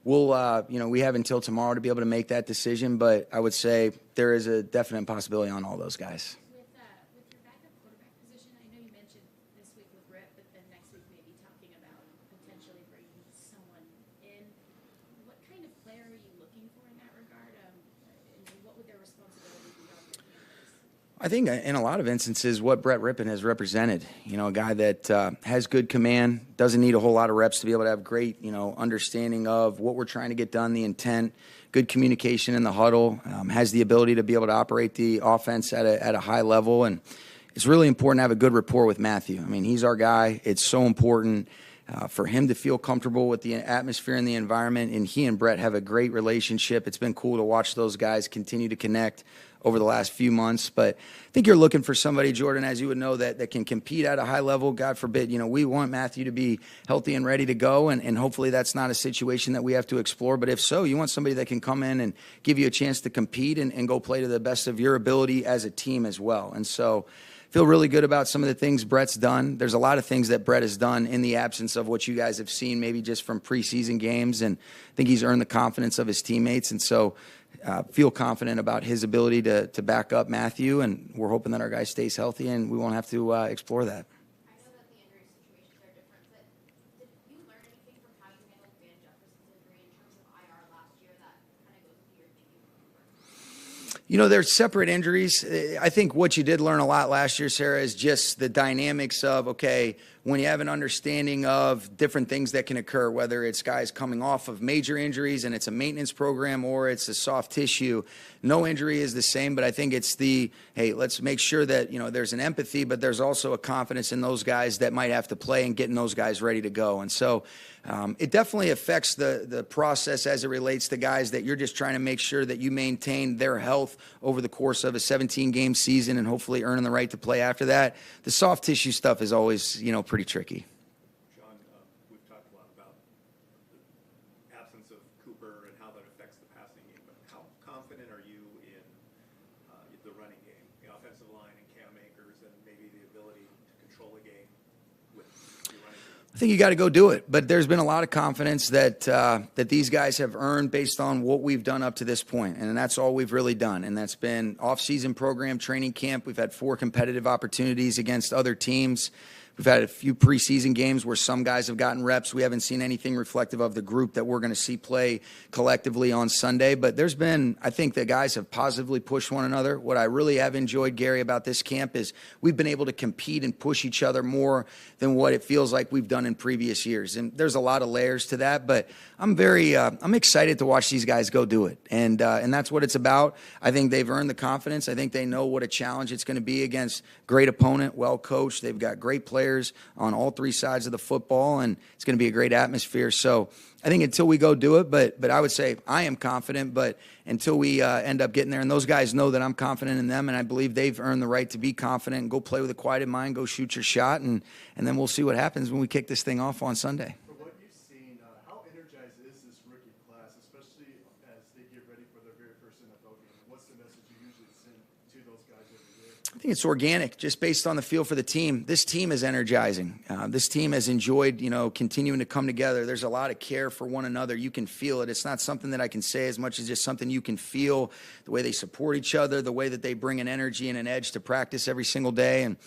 we have until tomorrow to be able to make that decision, but I would say there is a definite possibility on all those guys. With your backup quarterback position, I know you mentioned this week with Rip, but then next week maybe talking about potentially bringing someone in. What kind of player are you looking for in that regard? And what would their responsibility be on your campus? I think in a lot of instances, what Brett Rippon has represented, a guy that has good command, doesn't need a whole lot of reps to be able to have great, understanding of what we're trying to get done, the intent, good communication in the huddle, has the ability to be able to operate the offense at a high level. And it's really important to have a good rapport with Matthew. I mean, he's our guy. It's so important for him to feel comfortable with the atmosphere and the environment. And he and Brett have a great relationship. It's been cool to watch those guys continue to connect over the last few months. But I think you're looking for somebody, Jordan, as you would know, that can compete at a high level. God forbid, we want Matthew to be healthy and ready to go, and hopefully that's not a situation that we have to explore. But if so, you want somebody that can come in and give you a chance to compete and go play to the best of your ability as a team as well. And so feel really good about some of the things Brett's done. There's a lot of things that Brett has done in the absence of what you guys have seen, maybe just from preseason games, and I think he's earned the confidence of his teammates. And so feel confident about his ability to back up Matthew, and we're hoping that our guy stays healthy and we won't have to explore that. I know that the injury situations are different, but did you learn anything from how you handled Van Jefferson's injury in terms of IR last year that kind of goes into your thinking? They're separate injuries. I think what you did learn a lot last year, Sarah, is just the dynamics of, okay, when you have an understanding of different things that can occur, whether it's guys coming off of major injuries and it's a maintenance program or it's a soft tissue, no injury is the same. But I think it's hey, let's make sure that, there's an empathy, but there's also a confidence in those guys that might have to play and getting those guys ready to go. And so it definitely affects the process as it relates to guys that you're just trying to make sure that you maintain their health over the course of a 17-game season and hopefully earning the right to play after that. The soft tissue stuff is always, pretty tricky. Sean, we've talked a lot about the absence of Cooper and how that affects the passing game, but how confident are you in the running game, the offensive line and Cam Akers, and maybe the ability to control a game with your running game? I think you got to go do it, but there's been a lot of confidence that these guys have earned based on what we've done up to this point, and that's all we've really done, and that's been off-season program, training camp. We've had 4 competitive opportunities against other teams. We've had a few preseason games where some guys have gotten reps. We haven't seen anything reflective of the group that we're going to see play collectively on Sunday. But I think the guys have positively pushed one another. What I really have enjoyed, Gary, about this camp is we've been able to compete and push each other more than what it feels like we've done in previous years. And there's a lot of layers to that, but I'm excited to watch these guys go do it. And that's what it's about. I think they've earned the confidence. I think they know what a challenge it's going to be against great opponent, well coached. They've got great players on all 3 sides of the football, and it's going to be a great atmosphere. So I think until we go do it, but I would say I am confident, but until we end up getting there, and those guys know that I'm confident in them, and I believe they've earned the right to be confident and go play with a quieted mind, go shoot your shot, and then we'll see what happens when we kick this thing off on Sunday. From what you've seen, how energized is this rookie class, especially as they get ready for their very first NFL game? What's the message you usually send to those guys every year? I think it's organic, just based on the feel for the team. This team is energizing. This team has enjoyed, continuing to come together. There's a lot of care for one another. You can feel it. It's not something that I can say as much as just something you can feel, the way they support each other, the way that they bring an energy and an edge to practice every single day. And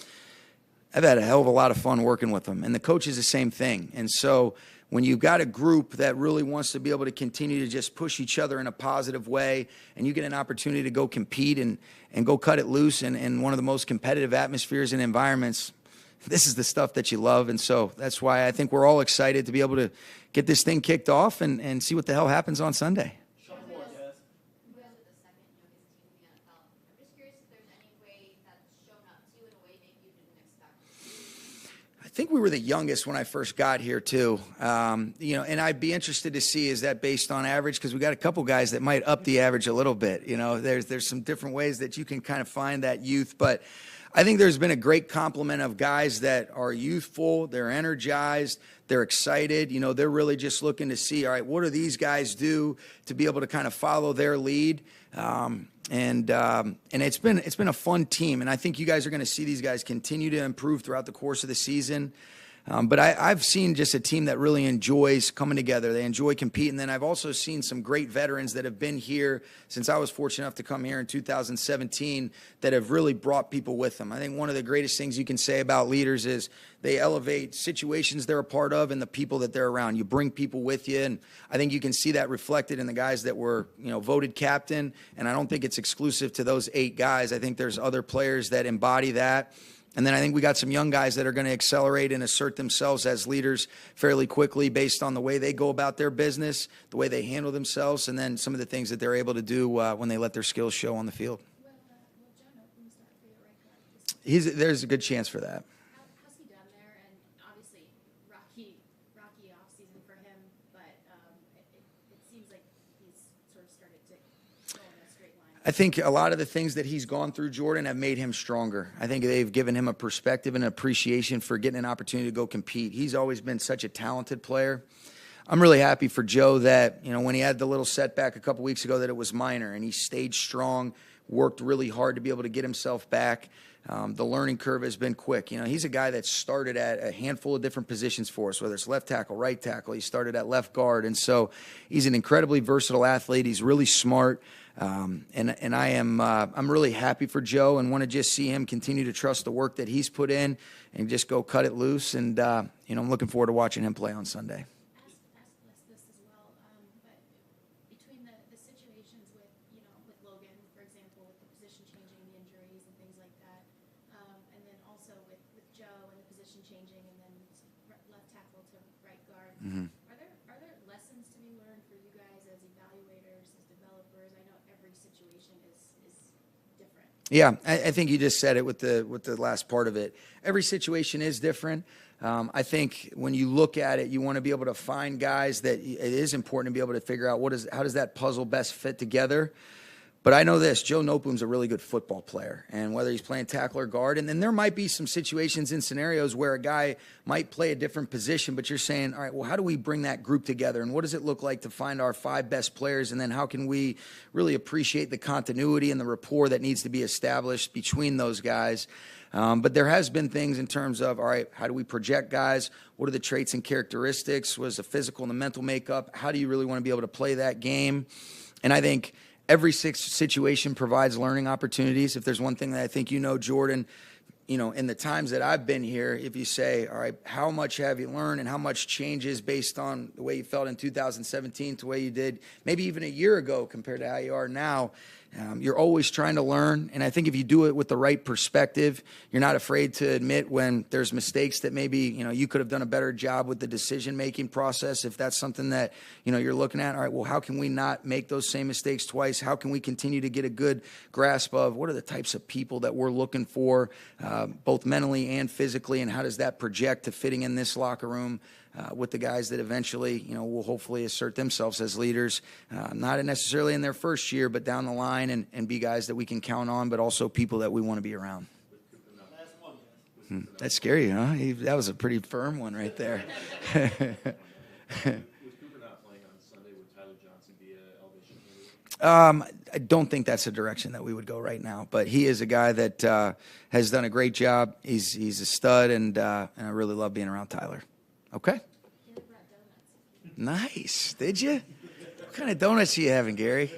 I've had a hell of a lot of fun working with them. And the coach is the same thing. And so when you've got a group that really wants to be able to continue to just push each other in a positive way, and you get an opportunity to go compete and go cut it loose in one of the most competitive atmospheres and environments, this is the stuff that you love. And so that's why I think we're all excited to be able to get this thing kicked off and see what the hell happens on Sunday. You guys are the second youngest team in the NFL. I'm just curious if there's any way that's shown up to you in a way maybe you didn't expect. I think we were the youngest when I first got here too. And I'd be interested to see, is that based on average? Because we got a couple guys that might up the average a little bit. There's some different ways that you can kind of find that youth, but I think there's been a great complement of guys that are youthful, they're energized, they're excited. They're really just looking to see, all right, what do these guys do to be able to kind of follow their lead? And it's been a fun team, and I think you guys are going to see these guys continue to improve throughout the course of the season. But I've seen just a team that really enjoys coming together. They enjoy competing. Then I've also seen some great veterans that have been here since I was fortunate enough to come here in 2017 that have really brought people with them. I think one of the greatest things you can say about leaders is they elevate situations they're a part of and the people that they're around. You bring people with you, and I think you can see that reflected in the guys that were, voted captain. And I don't think it's exclusive to those 8 guys. I think there's other players that embody that. And then I think we got some young guys that are going to accelerate and assert themselves as leaders fairly quickly based on the way they go about their business, the way they handle themselves, and then some of the things that they're able to do when they let their skills show on the field. Will John Oakley start for your right guard? There's a good chance for that. How's he done there? And obviously, rocky off season for him, but it seems like he's sort of started to go in a straight line. I think a lot of the things that he's gone through, Jordan, have made him stronger. I think they've given him a perspective and an appreciation for getting an opportunity to go compete. He's always been such a talented player. I'm really happy for Joe that, when he had the little setback a couple weeks ago, that it was minor, and he stayed strong, worked really hard to be able to get himself back. The learning curve has been quick. He's a guy that started at a handful of different positions for us, whether it's left tackle, right tackle. He started at left guard, and so he's an incredibly versatile athlete. He's really smart. And I'm really happy for Joe and want to just see him continue to trust the work that he's put in and just go cut it loose. And, I'm looking forward to watching him play on Sunday. Ask this as well, but between the situations with Logan, for example, with the position changing, the injuries and things like that, and then also with Joe and the position changing and then left tackle to right guard, are there lessons to be learned for you guys as evaluators, as developers? I know every situation is different. Yeah, I think you just said it with the last part of it. Every situation is different. I think when you look at it, you want to be able to find guys that it is important to be able to figure out how does that puzzle best fit together. But I know this, Joe Noteboom's a really good football player, and whether he's playing tackle or guard, and then there might be some situations and scenarios where a guy might play a different position, but you're saying, all right, well, how do we bring that group together, and what does it look like to find our 5 best players, and then how can we really appreciate the continuity and the rapport that needs to be established between those guys? But there has been things in terms of, all right, how do we project guys? What are the traits and characteristics? What is the physical and the mental makeup? How do you really want to be able to play that game? And I think every situation provides learning opportunities. If there's one thing that I think Jordan, in the times that I've been here, if you say, all right, how much have you learned and how much changes based on the way you felt in 2017 to the way you did maybe even a year ago compared to how you are now, you're always trying to learn. And I think if you do it with the right perspective, you're not afraid to admit when there's mistakes that maybe, you could have done a better job with the decision-making process. If that's something that, you're looking at, all right, well, how can we not make those same mistakes twice? How can we continue to get a good grasp of what are the types of people that we're looking for, both mentally and physically, and how does that project to fitting in this locker room with the guys that eventually, will hopefully assert themselves as leaders, not necessarily in their first year, but down the line and be guys that we can count on, but also people that we want to be around. That's scary, huh? That was a pretty firm one right there. With Cooper not playing on Sunday, would Tyler Johnson be an elevation candidate? I don't think that's a direction that we would go right now, but he is a guy that has done a great job. He's a stud, and I really love being around Tyler. Okay. Gary brought donuts. Nice. Did you? What kind of donuts are you having, Gary?